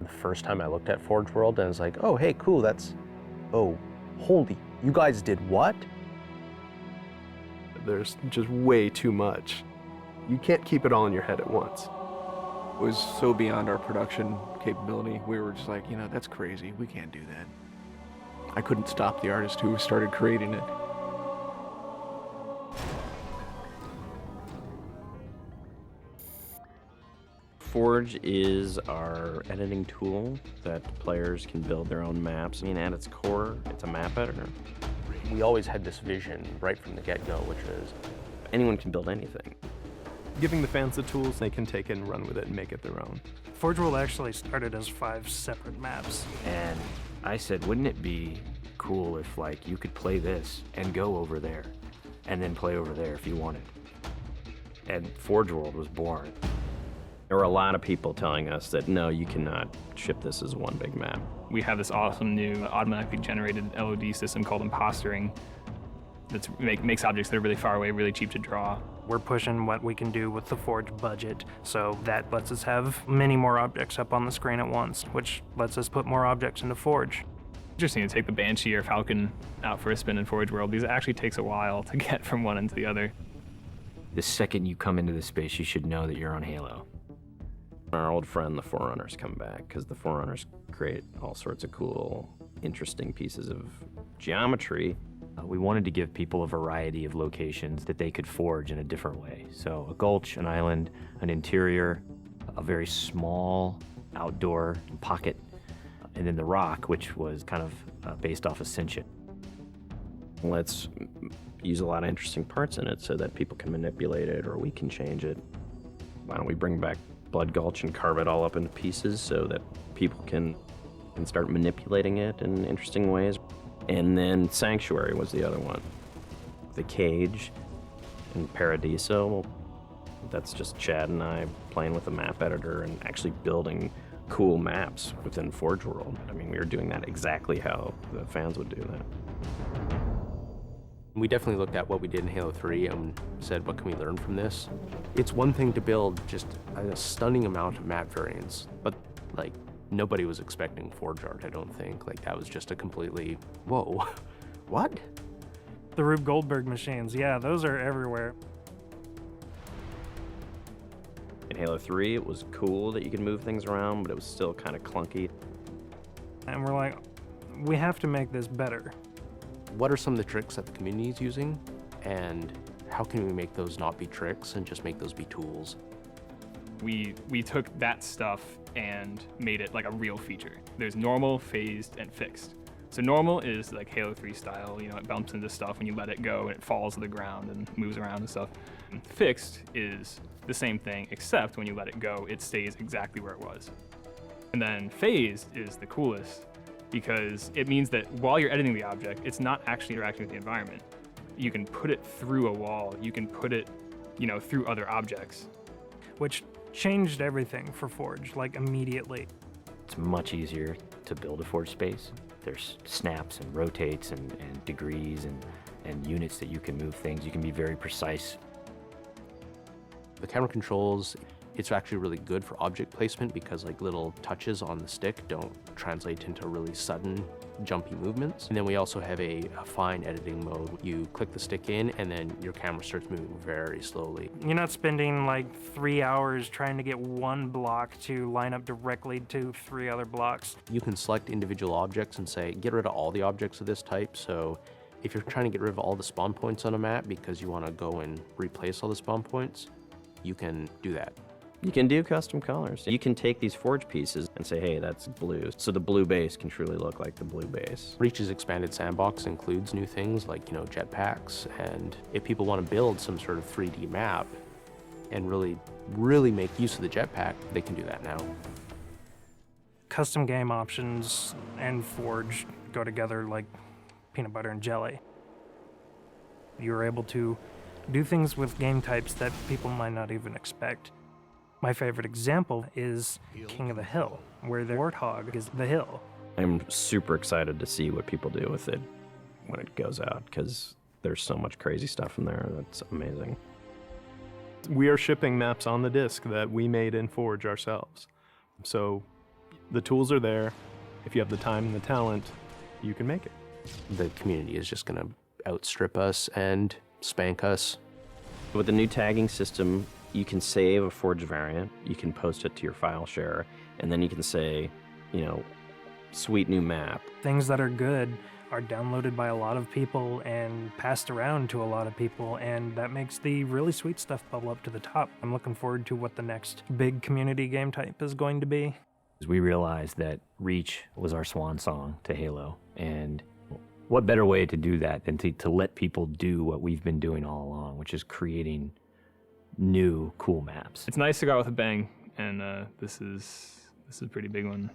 The first time I looked at Forge World, and I was like, oh, hey, cool, oh, holy, you guys did what? There's just way too much. You can't keep it all in your head at once. It was so beyond our production capability. We were just like, that's crazy. We can't do that. I couldn't stop the artist who started creating it. Forge is our editing tool that players can build their own maps. I mean, at its core, it's a map editor. We always had this vision right from the get-go, which is anyone can build anything. Giving the fans the tools, they can take it and run with it and make it their own. Forge World actually started as 5 separate maps. And I said, wouldn't it be cool if, like, you could play this and go over there, and then play over there if you wanted. And Forge World was born. There were a lot of people telling us that, no, you cannot ship this as one big map. We have this awesome new automatically generated LOD system called impostering that makes objects that are really far away really cheap to draw. We're pushing what we can do with the Forge budget, so that lets us have many more objects up on the screen at once, which lets us put more objects into Forge. Interesting to take the Banshee or Falcon out for a spin in Forge World. These actually takes a while to get from one into the other. The second you come into this space, you should know that you're on Halo. Our old friend, the Forerunners, come back, because the Forerunners create all sorts of cool, interesting pieces of geometry. We wanted to give people a variety of locations that they could forge in a different way. So a gulch, an island, an interior, a very small outdoor pocket, and then the rock, which was kind of based off Ascension. Let's use a lot of interesting parts in it so that people can manipulate it or we can change it. Why don't we bring back Blood Gulch and carve it all up into pieces so that people can start manipulating it in interesting ways. And then Sanctuary was the other one. The Cage and Paradiso, that's just Chad and I playing with a map editor and actually building cool maps within Forge World. I mean, we were doing that exactly how the fans would do that. we definitely looked at what we did in Halo 3 and said, what can we learn from this? It's one thing to build just a stunning amount of map variants, but like nobody was expecting Forge art, I don't think. Like that was just a completely, whoa, what? The Rube Goldberg machines, yeah, those are everywhere. In Halo 3, it was cool that you could move things around, but it was still kind of clunky. And we're like, we have to make this better. What are some of the tricks that the community is using, and how can we make those not be tricks and just make those be tools? We took that stuff and made it like a real feature. There's normal, phased, and fixed. So normal is like Halo 3 style, you know, it bumps into stuff when you let it go and it falls to the ground and moves around and stuff. And fixed is the same thing, except when you let it go, it stays exactly where it was. And then phased is the coolest because it means that while you're editing the object, it's not actually interacting with the environment. You can put it through a wall, you can put it, you know, through other objects. Which changed everything for Forge, like immediately. It's much easier to build a Forge space. There's snaps and rotates and degrees and units that you can move things. You can be very precise. The camera controls, it's actually really good for object placement because like little touches on the stick don't translate into really sudden jumpy movements. And then we also have a fine editing mode. You click the stick in and then your camera starts moving very slowly. You're not spending like 3 hours trying to get one block to line up directly to 3 other blocks. You can select individual objects and say, get rid of all the objects of this type. So if you're trying to get rid of all the spawn points on a map because you want to go and replace all the spawn points, you can do that. You can do custom colors. You can take these Forge pieces and say, hey, that's blue. So the blue base can truly look like the blue base. Reach's expanded sandbox includes new things like, you know, jetpacks. And if people want to build some sort of 3D map and really make use of the jetpack, they can do that now. Custom game options and Forge go together like peanut butter and jelly. You're able to do things with game types that people might not even expect. My favorite example is King of the Hill, where the warthog is the hill. I'm super excited to see what people do with it when it goes out, because there's so much crazy stuff in there that's amazing. We are shipping maps on the disk that we made in Forge ourselves. So The tools are there. If you have the time and the talent, you can make it. The community is just going to outstrip us and spank us. With the new tagging system, you can save a forged variant, you can post it to your file share, and then you can say, you know, sweet new map. Things that are good are downloaded by a lot of people and passed around to a lot of people, and that makes the really sweet stuff bubble up to the top. I'm looking forward to what the next big community game type is going to be. We realized that Reach was our swan song to Halo, and what better way to do that than to let people do what we've been doing all along, which is creating new cool maps. It's nice to go out with a bang, and this is a pretty big one.